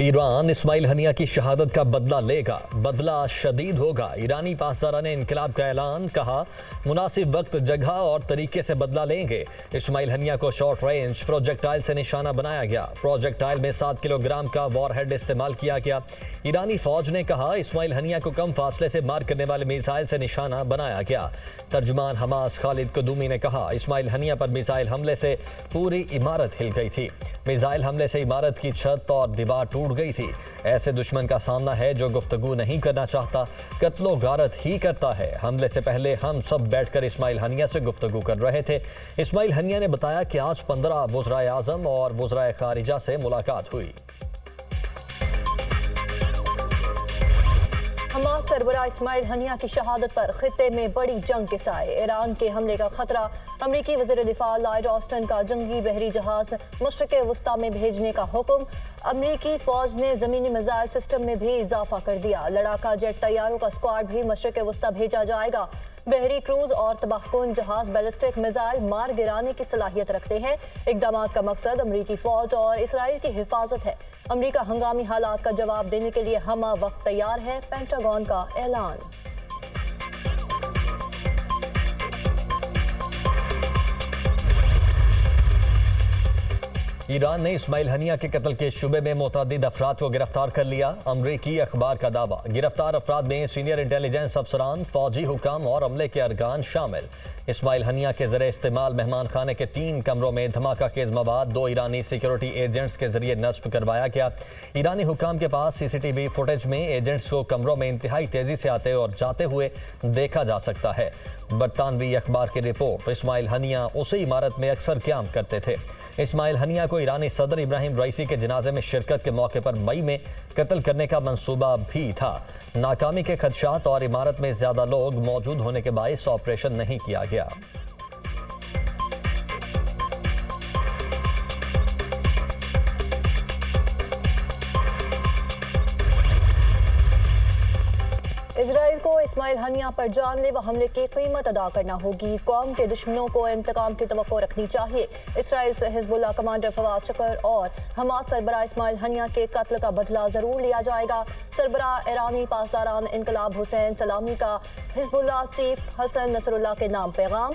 Iran Ismail Haniyeh की शहादत का बदला लेगा, बदला शदीद होगा। ईरानी पासदारा ने इनकलाब का ऐलान, कहा मुनासिब वक्त, जगह और तरीके से बदला लेंगे। इस्माइल हनिया को शॉर्ट रेंज प्रोजेक्टाइल से निशाना बनाया गया। प्रोजेक्टाइल में 7 किलोग्राम का वॉरहेड इस्तेमाल किया गया। ईरानी फौज ने कहा इस्माइल हनिया को कम फासले से मार करने वाले मिसाइल से निशाना बनाया गया। तर्जुमान हमास खालिद कुदूमी ने कहा इस्माइल हनिया पर मिसाइल हमले से पूरी इमारत हिल गई थी। मिसाइल हमले से इमारत की छत और दीवार टूट गई थी। ऐसे दुश्मन का सामना है जो गुफ्तगू नहीं करना चाहता, कत्लो गारत ही करता है। हमले से पहले हम सब बैठकर इस्माइल हनिया से गुफ्तगू कर रहे थे। इस्माइल हनिया ने बताया कि आज 15 वज़राए आज़म और वज़राए खारिजा से मुलाकात हुई। हमास सरबराह इस्माइल हनिया की शहादत पर खित्ते में बड़ी जंग के साए। ईरान के हमले का खतरा। अमरीकी वज़ीर दिफा लॉयड ऑस्टिन का जंगी बहरी जहाज मशरिक़ वस्ता में भेजने का हुक्म। अमरीकी फौज ने ज़मीनी मिसाइल सिस्टम में भी इजाफा कर दिया। लड़ाका जेट तैयारों का स्क्वाड भी मशरिक़ वस्ता भेजा जाएगा। बहरी क्रूज और तबाहकुन जहाज बैलिस्टिक मिसाइल मार गिराने की सलाहियत रखते हैं। इक़दामात का मकसद अमरीकी फौज और इसराइल की हिफाजत है। अमरीका हंगामी हालात का जवाब देने के लिए हमा वक्त तैयार है, पेंटागन का ऐलान। ईरान ने इस्माइल हनिया के कत्ल के शुबे में मुतअद्दिद अफराद को गिरफ्तार कर लिया। अमरीकी अखबार का दावा, गिरफ्तार अफराद में सीनियर इंटेलिजेंस अफसरान, फौजी हुकाम और अमले के अरकान शामिल। इस्माइल हनिया के जरिए इस्तेमाल मेहमान खाने के 3 कमरों में धमाका खेज मवाद 2 ईरानी सिक्योरिटी एजेंट्स के जरिए नस्ब करवाया गया। ईरानी हुकाम के पास CCTV फुटेज में एजेंट्स को कमरों में इंतहाई तेजी से आते और जाते हुए देखा जा सकता है। बरतानवी अखबार की रिपोर्ट, इस्माइल हनिया उसी इमारत में अक्सर क़याम करते थे। इस्माइल हनिया को ईरानी सदर इब्राहिम रईसी के जनाजे में शिरकत के मौके पर मई में कत्ल करने का मंसूबा भी था। नाकामी के खदशात और इमारत में ज्यादा लोग मौजूद होने के बायस ऑपरेशन नहीं किया गया। इजराइल को इस्माइल हनिया पर जानलेवा हमले की कीमत अदा करना होगी। कौम के दुश्मनों को इंतकाम की तवक्को रखनी चाहिए। इसराइल से हिजबुल्लाह कमांडर फवाद शकर और हमास सरबराह इस्माइल हनिया के कत्ल का बदला जरूर लिया जाएगा। सरबराह ईरानी पासदारान इनकलाब हुसैन सलामी का हिजबुल्लाह चीफ हसन नसरुल्लाह के नाम पैगाम।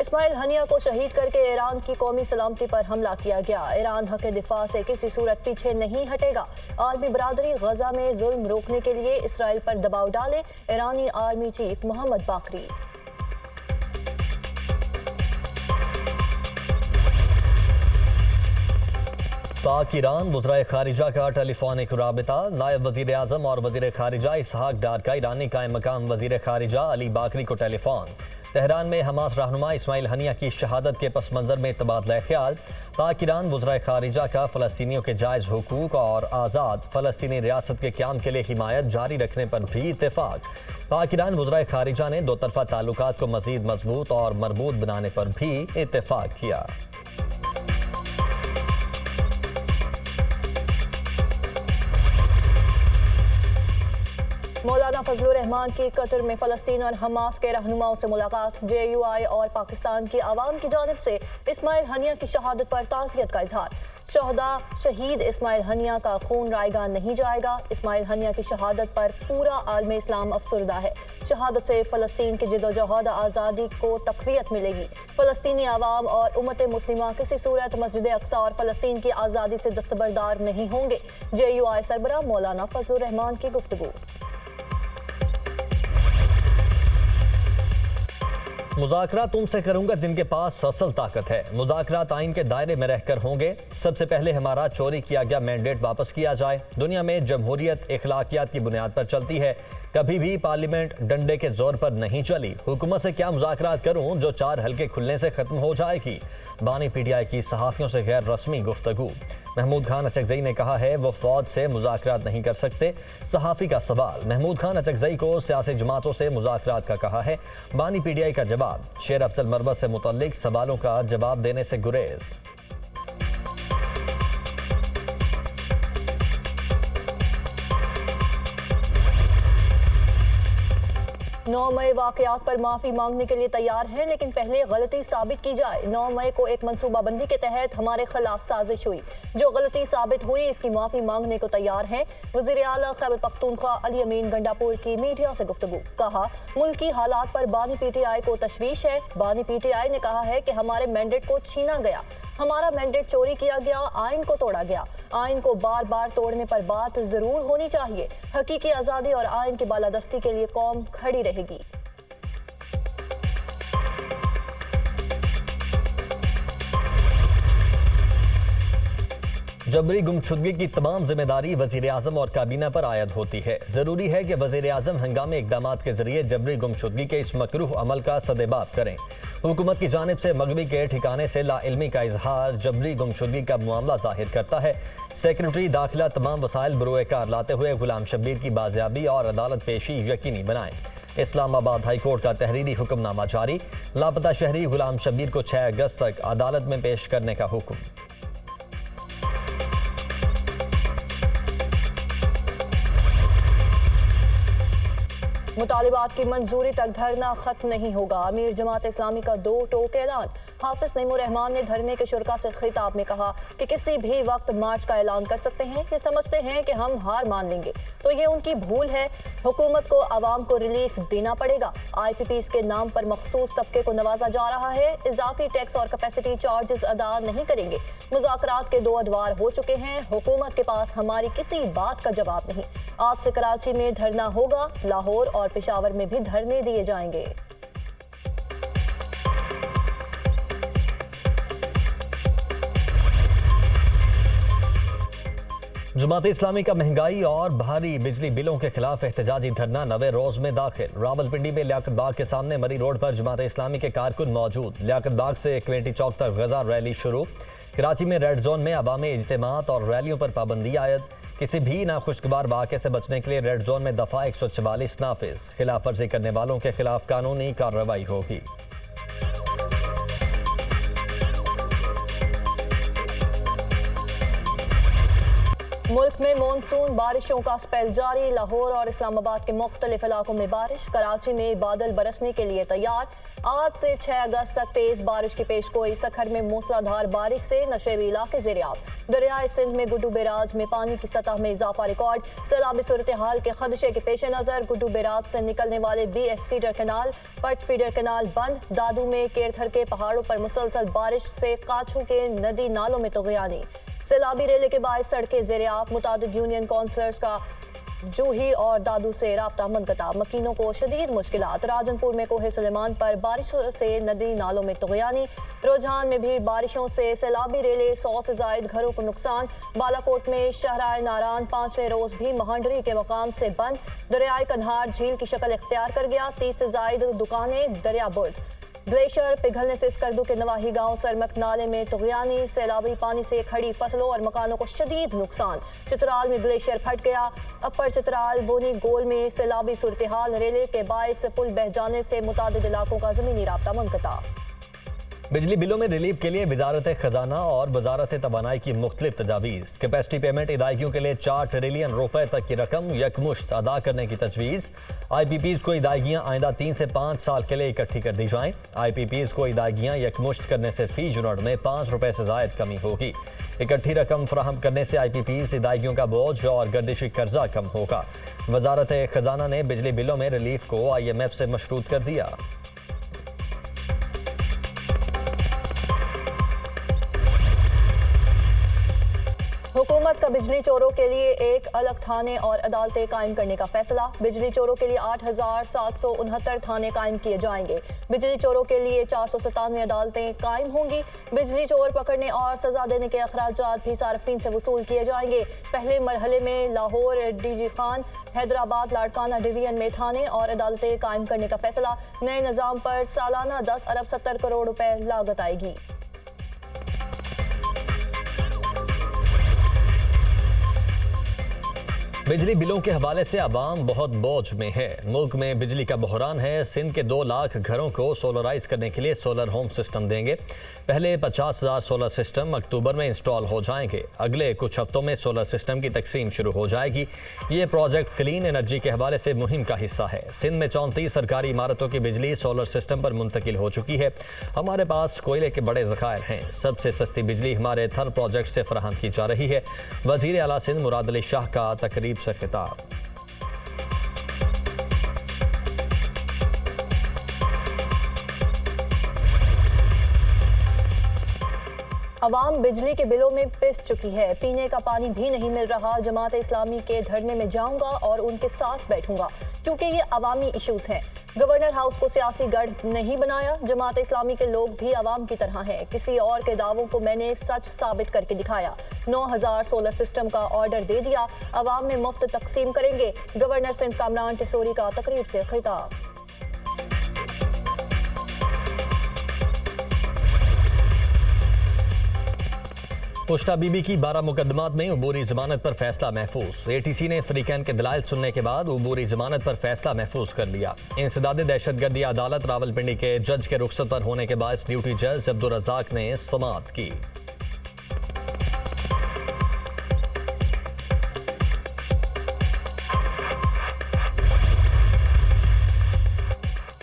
इस्माइल हनिया को शहीद करके ईरान की कौमी सलामती पर हमला किया गया। ईरान हक दिफा से किसी सूरत पीछे नहीं हटेगा। आर्मी बरादरी गजा में जुल्म रोकने के लिए इसराइल पर दबाव डाले। ईरानी आर्मी चीफ मोहम्मद बाकरी। पाक ईरान वज़राए खारिजा का टेलीफोनिक राबिता। नायब वज़ीर आज़म और वज़ीर खारिजा इसहाक डार का ईरानी कायम मकाम वज़ीर खारिजा अली बाकरी को टेलीफोन। तेहरान में हमास रहनुमा इस्माइल हनिया की शहादत के पस मंज़र में तबादला ख्याल। पाक ईरान वज़राए खारिजा का फ़लस्तीनियों के जायज़ हुकूक और आज़ाद फ़लस्तीनी रियासत के क़याम के लिए हिमायत जारी रखने पर भी इत्तेफाक। पाक ईरान वज़राए खारिजा ने 2 तरफ़ा ताल्लुकात को मज़ीद मजबूत और मरबूत बनाने पर भी इत्तेफाक किया। मौलाना फजलुर रहमान की कतर में फ़लस्तीन और हमास के रहनुमाओं से मुलाकात। JUI और पाकिस्तान की आवाम की जानिब से इस्माइल हनिया की शहादत पर ताज़ियत का इजहार। शहदा शहीद इस्माइल हनिया का खून रायगान नहीं जाएगा। इस्माइल हनिया की शहादत पर पूरा आलम इस्लाम अफसरदा है। शहादत से फ़लस्तीन की जिदोजहद आज़ादी को तक़वियत मिलेगी। फ़लस्तीनी आवाम और उम्मत मुस्लिमा किसी सूरत मस्जिद अक्सा और फ़लस्तीन की आज़ादी से दस्तबरदार नहीं होंगे। JUI सरबराह मौलाना फजलुर रहमान की गुफ्तगू। मुज़ाकरात उनसे करूंगा जिनके पास असल ताकत है। मुज़ाकरात आइन के दायरे में रहकर होंगे। सबसे पहले हमारा चोरी किया गया मैंडेट वापस किया जाए। दुनिया में जमहूरियत इखलाकियात की बुनियाद पर चलती है। कभी भी पार्लियामेंट डंडे के जोर पर नहीं चली। हुकूमत से क्या मुज़ाकरात करूं जो 4 हल्के खुलने से खत्म हो जाएगी। बानी PTI की सहाफ़ियों से गैर रस्मी गुफ्तगू। महमूद खान अचकज़ई ने कहा है वो फौज से मुज़ाकरात नहीं कर सकते। सहाफ़ी का सवाल, महमूद खान अचकज़ई को सियासी जमातों से मुज़ाकरात का कहा है। बानी PTI का जवाब, शेर अफजल मरवत से मुतल्लिक सवालों का जवाब देने से गुरेज। 9 मई वाकयात पर माफी मांगने के लिए तैयार हैं, लेकिन पहले गलती साबित की जाए। 9 मई को एक मंसूबाबंदी के तहत हमारे खिलाफ साजिश हुई, जो गलती साबित हुई इसकी माफी मांगने को तैयार हैं। वज़ीर आला खैबर पख्तूनख्वा अली अमीन गंडापुर की मीडिया से गुफ्तगू। कहा, मुल्की हालात पर बानी पीटीआई को तशवीश है। बानी पीटीआई ने कहा है कि हमारे मैंडेट को छीना गया, हमारा मैंडेट चोरी किया गया, आइन को तोड़ा गया। आइन को बार बार तोड़ने पर बात जरूर होनी चाहिए। हकीकी आज़ादी और आइन की बालादस्ती के लिए कौम खड़ी रहेगी। जबरी गुमशुदगी की तमाम जिम्मेदारी वजीर आजम और काबीना पर आयद होती है। जरूरी है कि वजीर आजम हंगामी इकदाम के जरिए जबरी गुमशुदगी के इस मकरूह अमल का सदेबाब करें। हुकूमत की जानिब से मगवी के ठिकाने से लाइल्मी का इजहार जबरी गुमशुदगी का मामला जाहिर करता है। सेक्रेटरी दाखिला तमाम वसाइल बरोए कार लाते हुए गुलाम शब्बीर की बाजियाबी और अदालत पेशी यकीनी बनाएं। इस्लामाबाद हाई कोर्ट का तहरीरी हुक्मनामा जारी। लापता शहरी गुलाम शब्बीर को 6 अगस्त तक अदालत में पेश करने का हुक्म। मुतालिबात की मंजूरी तक धरना खत्म नहीं होगा। अमीर जमात इस्लामी का 2 टोक ऐलान। हाफिज नईमुर रहमान ने धरने के शुरा से खिताब में कहा कि किसी भी वक्त मार्च का ऐलान कर सकते हैं। ये समझते हैं कि हम हार मान लेंगे, तो ये उनकी भूल है। हुकूमत को आवाम को रिलीफ देना पड़ेगा। IPPs के नाम पर मखसूस तबके को नवाजा जा रहा है। इजाफी टैक्स और कैपेसिटी चार्जेस अदा नहीं करेंगे। मुज़ाकरात के 2 अदवार हो चुके हैं। हुकूमत के पास हमारी किसी बात का जवाब नहीं। आज से कराची में धरना होगा। लाहौर और पेशावर में भी धरने दिए जाएंगे। जमात इस्लामी का महंगाई और भारी बिजली बिलों के खिलाफ एहतजाजी धरना 9वें रोज में दाखिल। रावलपिंडी में लियाकत बाग के सामने मरी रोड पर जमात इस्लामी के कारकुन मौजूद। लियाकत बाग से क्वेंटी चौक तक गजा रैली शुरू। कराची में रेड जोन में अवामी इज्तिमात और रैलियों पर पाबंदी आयद। किसी भी नाखुशगवार वाक़े से बचने के लिए रेड जोन में दफा 144 नाफिज। खिलाफ वर्जी करने वालों के खिलाफ कानूनी कार्रवाई होगी। मुल्क में मानसून बारिशों का स्पेल जारी। लाहौर और इस्लामाबाद के मुख्तलिफ इलाकों में बारिश। कराची में बादल बरसने के लिए तैयार। आज से 6 अगस्त तक तेज बारिश की पेशगोई। सखर में मूसलाधार बारिश से नशेबी इलाके ज़ेर-ए-आब। दरियाए सिंध में गुड्डू बैराज में पानी की सतह में इजाफा रिकॉर्ड। सैलाबी सूरत हाल के खदशे के पेश नज़र गुड्डू बैराज से निकलने वाले BS फीडर कैनाल, पट फीडर कैनाल बंद। दादू में केरथर के पहाड़ों पर मुसलसल बारिश से काछू के नदी नालों में तुग़यानी। सैलाबी रेले के बायस सड़कें ज़ेर-ए-आब। मुतादिद यूनियन काउंसलर्स का जूही और दादू से राब्ता मुनक़ता। मकीनों को शदीद मुश्किलात। राजनपुर में कोहे सुलेमान पर बारिशों से नदी नालों में तुग़यानी। रुझान में भी बारिशों से सैलाबी रेले 100 से ज़ायद घरों को नुकसान। बालाकोट में शहराए नारान 5वें रोज भी महांडरी के मकाम से बंद। दरियाए कन्हार झील की शक्ल इख्तियार कर गया। 30 से ज़ायद दुकानें दरिया बुर्द। ग्लेशियर पिघलने से स्कर्दू के नवाही गांव सरमक नाले में तुग़यानी। सैलाबी पानी से खड़ी फसलों और मकानों को शदीद नुकसान। चित्राल में ग्लेशियर फट गया। अपर चित्राल बोनी गोल में सैलाबी सूरत हाल। रेले के बायस पुल बह जाने से मुतादिद इलाकों का ज़मीनी राब्ता मुनक़ता। बिजली बिलों में रिलीफ के लिए वजारत खजाना और वजारत तवानाई की मुख्तलिफ तजावीज़। कैपेसिटी पेमेंट अदायगियों के लिए 4 ट्रिलियन रुपए तक की रकम यकमुश्त अदा करने की तजवीज़। IPPs को अदायगियाँ आइंदा 3 से 5 साल के लिए इकट्ठी कर दी जाएं। IPPs को अदायगियाँ यकमुश्त करने से फी यूनिट में 5 रुपए से ज़ायद कमी होगी। इकट्ठी रकम फराहम करने से IPPs अदायगियों का बोझ और गर्दिशी कर्जा कम होगा। वजारत खजाना ने बिजली बिलों में रिलीफ को IMF से मशरूत कर दिया। हुकूमत का बिजली चोरों के लिए एक अलग थाने और अदालतें कायम करने का फैसला। बिजली चोरों के लिए 8,769 थाने कायम किए जाएंगे। बिजली चोरों के लिए 497 अदालतें कायम होंगी। बिजली चोर पकड़ने और सजा देने के अखराजात भी सार्फिन से वसूल किए जाएंगे। पहले मरहले में लाहौर DG खान, हैदराबाद लाड़काना डिवीजन में थाने और अदालतें कायम करने का फैसला। नए निज़ाम पर सालाना 10 अरब 70 करोड़ रुपए लागत आएगी। बिजली बिलों के हवाले से आवाम बहुत बोझ में है। मुल्क में बिजली का बहरान है। सिंध के 2 लाख घरों को सोलराइज करने के लिए सोलर होम सिस्टम देंगे। पहले 50,000 सोलर सिस्टम अक्टूबर में इंस्टॉल हो जाएंगे। अगले कुछ हफ्तों में सोलर सिस्टम की तकसीम शुरू हो जाएगी। ये प्रोजेक्ट क्लीन एनर्जी के हवाले से मुहिम का हिस्सा है। सिंध में 34 सरकारी इमारतों की बिजली सोलर सिस्टम पर मुंतकिल हो चुकी है। हमारे पास कोयले के बड़े ज़खायर हैं। सबसे सस्ती बिजली हमारे थर प्रोजेक्ट से फराहम की जा रही है। वज़ीर आला सिंध मुराद अली शाह का तकरीब से खिताब। अवाम बिजली के बिलों में पिस चुकी है। पीने का पानी भी नहीं मिल रहा। जमात इस्लामी के धरने में जाऊंगा और उनके साथ बैठूंगा क्योंकि ये अवामी इश्यूज हैं। गवर्नर हाउस को सियासी गढ़ नहीं बनाया। जमात इस्लामी के लोग भी अवाम की तरह हैं। किसी और के दावों को मैंने सच साबित करके दिखाया। 9,000 सोलर सिस्टम का ऑर्डर दे दिया। अवाम में मुफ्त तकसीम करेंगे। गवर्नर सिंध कामरान टिसोरी का तकरीर से खिताब। पुष्टा बीबी की 12 मुकदमात में उबूरी जमानत पर फैसला महफूज। एटीसी ने फ्रीकैन के दलाइल सुनने के बाद उबूरी जमानत पर फैसला महफूज कर लिया। इंसदाद दहशतगर्दी अदालत रावलपिंडी के जज के रुखसत पर होने के बाद ड्यूटी जज अब्दुल रज़ाक ने समाअत की।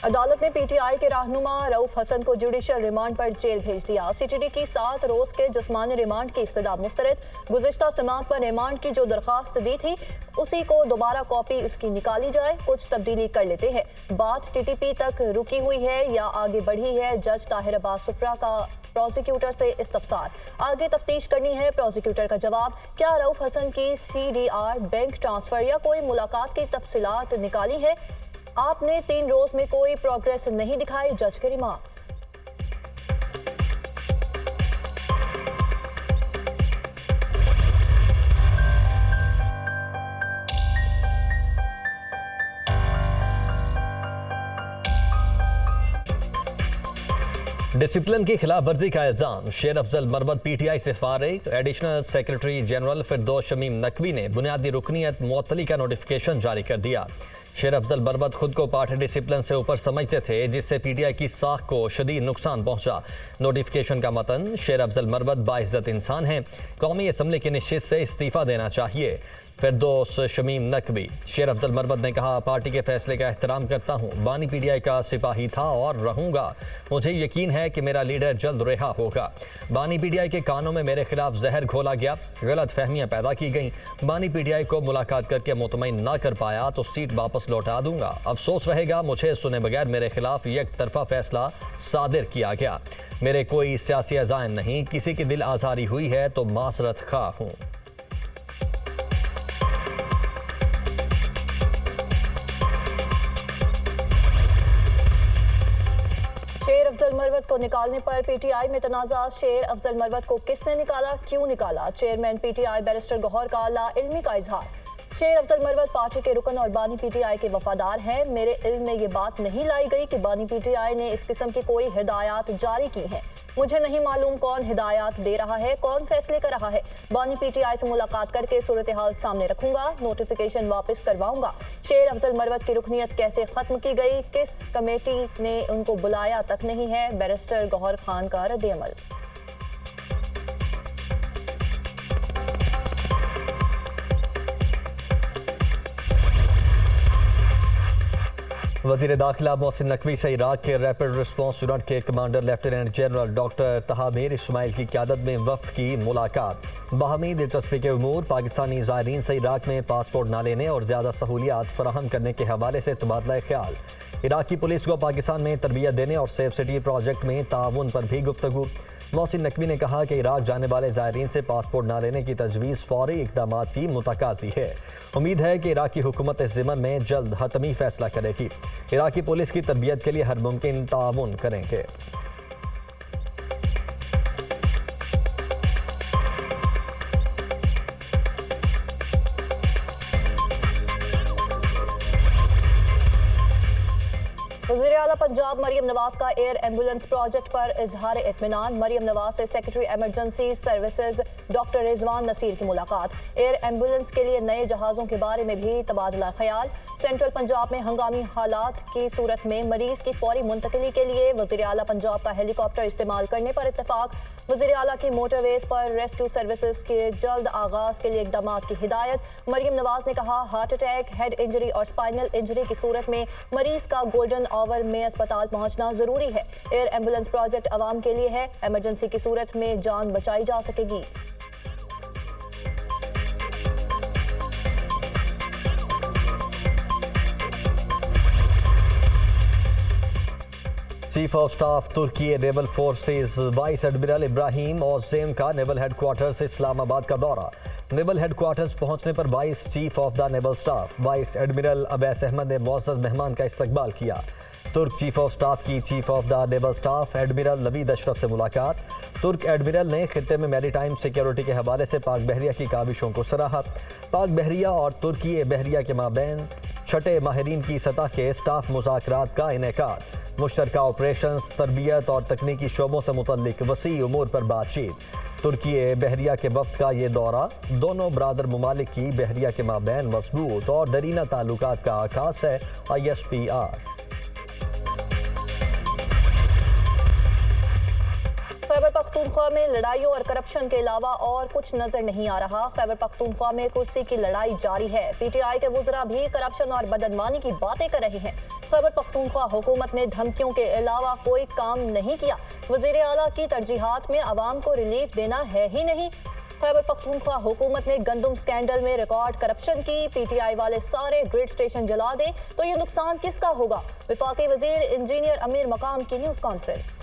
अदालत ने पीटीआई के रहनुमा रऊफ हसन को जुडिशल रिमांड पर जेल भेज दिया। सीटीडी की 7 रोज के जिस्मानी रिमांड की इस्तदा मुस्तरद। गुज़िश्ता समाअत पर रिमांड की जो दरख्वास्त दी थी उसी को दोबारा कॉपी उसकी निकाली जाए। कुछ तब्दीली कर लेते हैं। बात टीटीपी तक रुकी हुई है या आगे बढ़ी है? जज ताहिर अब्बास सुप्रा का प्रोसिक्यूटर से इस्तफसार। आगे तफ्तीश करनी है। प्रोसिक्यूटर का जवाब। क्या रऊफ हसन की सीडीआर, बैंक ट्रांसफर या कोई मुलाकात की तफसीलात निकाली है? आपने 3 रोज में कोई प्रोग्रेस नहीं दिखाई। जज के रिमार्क्स। डिसिप्लिन की खिलाफ वर्जी का इल्जाम। शेर अफजल मरवत पीटीआई से फारिग। एडिशनल सेक्रेटरी जनरल फिरदौस शमीम नकवी ने बुनियादी रुकनीत मुअत्तली का नोटिफिकेशन जारी कर दिया। शेर अफजल मरवत खुद को पार्टी डिसिप्लिन से ऊपर समझते थे, जिससे पीटीआई की साख को शदीद नुकसान पहुंचा। नोटिफिकेशन का मतन। शेर अफजल मरवत बाइज्जत इंसान हैं। कौमी असम्बली की नशिस्त से इस्तीफा देना चाहिए। फिरदौस शमीम नकवी। शेर अफजल मरवत ने कहा, पार्टी के फैसले का एहतराम करता हूँ। बानी पीटीआई का सिपाही था और रहूंगा। मुझे यकीन है कि मेरा लीडर जल्द रिहा होगा। बानी पीटीआई के कानों में मेरे खिलाफ जहर घोला गया। गलत फहमियाँ पैदा की गई। बानी पीटीआई को मुलाकात करके मुतमईन ना कर पाया तो सीट वापस लौटा दूंगा। अफसोस रहेगा मुझे सुने बगैर मेरे खिलाफ एक तरफा फैसला सादिर किया गया। मेरे कोई सियासी अज़ाइम नहीं। किसी की दिल आज़ारी हुई है तो मासरत खा हूँ। शेर अफजल मरवत को निकालने पर पीटीआई में तनाज़ा। शेर अफजल मरवत को किसने निकाला, क्यों निकाला? चेयरमैन पीटीआई बैरिस्टर गौहर का लाइल्मी का इजहार। शेर अफजल मरवत पार्टी के रुकन और बानी पीटीआई के वफादार हैं। मेरे इल्म में ये बात नहीं लाई गई कि बानी पीटीआई ने इस किस्म की कोई हिदायत जारी की हैं। मुझे नहीं मालूम कौन हिदायत दे रहा है, कौन फैसले कर रहा है। बानी पीटीआई से मुलाकात करके सूरत हाल सामने रखूंगा। नोटिफिकेशन वापस करवाऊंगा। शेर अफजल मरवत की रुकनीत कैसे खत्म की गई, किस कमेटी ने उनको बुलाया तक नहीं है। बैरिस्टर गौहर खान का रद्द-ए-अमल। वज़ीर दाखिला मोहसिन नकवी से इराक के रैपिड रिस्पॉन्स यूनिट के commander lieutenant general doctor Tahamir Ismail की क़यादत में वफ़द की मुलाकात। बाहमी दिलचस्पी के उमूर। पाकिस्तानी ज़ायरीन से इराक में पासपोर्ट ना लेने और ज़्यादा सहूलियात फराहम करने के हवाले से तबादला ख्याल। इराक़ी पुलिस को पाकिस्तान में तरबियत देने और सेफ सिटी प्रोजेक्ट में ताउन पर भी गुफ्तगू। मोहसिन नकवी ने कहा कि इराक जाने वाले ज़ायरीन से पासपोर्ट ना लेने की तजवीज़ फौरी इक़दाम की मुतकाज़ी है। उम्मीद है कि इराक़ी हुकूमत इस ज़िम्मन में जल्द हतमी फैसला करेगी। इराक़ी पुलिस की तरबियत के लिए हर मुमकिन ताउन करेंगे। वज़ीर आला पंजाब मरियम नवाज का एयर एम्बुलेंस प्रोजेक्ट पर इजहार इत्मीनान। मरियम नवाज से secretary emergency services doctor Rizwan Naseer की मुलाकात। एयर एम्बुलेंस के लिए नए जहाज़ों के बारे में भी तबादला ख्याल। सेंट्रल पंजाब में हंगामी हालात की सूरत में मरीज की फौरी मुंतकली के लिए वज़ीर आला पंजाब का हेलीकॉप्टर इस्तेमाल करने पर इत्तेफाक। वज़ीर आला की मोटरवेज पर रेस्क्यू सर्विसेज के जल्द आगाज के लिए इकदाम की हिदायत। मरियम नवाज ने कहा, हार्ट अटैक, हेड इंजरी और स्पाइनल इंजरी की सूरत में मरीज का गोल्डन आवर में अस्पताल पहुंचना जरूरी है। एयर एम्बुलेंस प्रोजेक्ट आवाम के लिए है, इमरजेंसी की सूरत में जान बचाई जा सकेगी। चीफ ऑफ स्टाफ तुर्की naval forces vice admiral Ibrahim Ozem का नेवल हेडक्वार्टर्स इस्लामाबाद का दौरा। नेवल हेडक्वार्टर्स पहुंचने पर vice chief of the naval staff vice admiral Abbas Ahmed ने मुअज़्ज़ज़ मेहमान का इस्तकबाल किया। तुर्क चीफ ऑफ स्टाफ की chief of the naval staff admiral Naveed Ashraf से मुलाकात। तुर्क एडमिरल ने खित्ते में मैरीटाइम सिक्योरिटी के हवाले से पाक बहरिया की काविशों को सराहा। पाक बहरिया और तुर्की बहरिया के माबैन छठे माहिरीन की सतह के स्टाफ मुज़ाकरात का इनेकाद। मुश्तरका ऑपरेशंस, तरबियत और तकनीकी शोबों से मुतल्लिक वसी उमूर पर बातचीत। तुर्की बहरिया के वफ्द का ये दौरा दोनों बरादर ममालिक की बहरिया के माबैन मजबूत और दरीना ताल्लुकात का आगाज है। ISPR। खैबर पख्तूनख्वा में लड़ाइयों और करप्शन के अलावा और कुछ नजर नहीं आ रहा। खैबर पख्तूनख्वा में कुर्सी की लड़ाई जारी है। PTI के वुज़रा भी करप्शन और बदअनवानी की बातें कर रहे हैं। खैबर पख्तूनख्वा हुकूमत ने धमकियों के अलावा कोई काम नहीं किया। वज़ीर आला की तरजीहात में आवाम को रिलीफ देना है ही नहीं। खैबर पख्तूनख्वा हुकूमत ने गंदम स्कैंडल में रिकॉर्ड करप्शन की। PTI वाले सारे ग्रिड स्टेशन जला दें तो ये नुकसान किसका होगा? वफाकी वजीर इंजीनियर अमीर मकाम की न्यूज़ कॉन्फ्रेंस।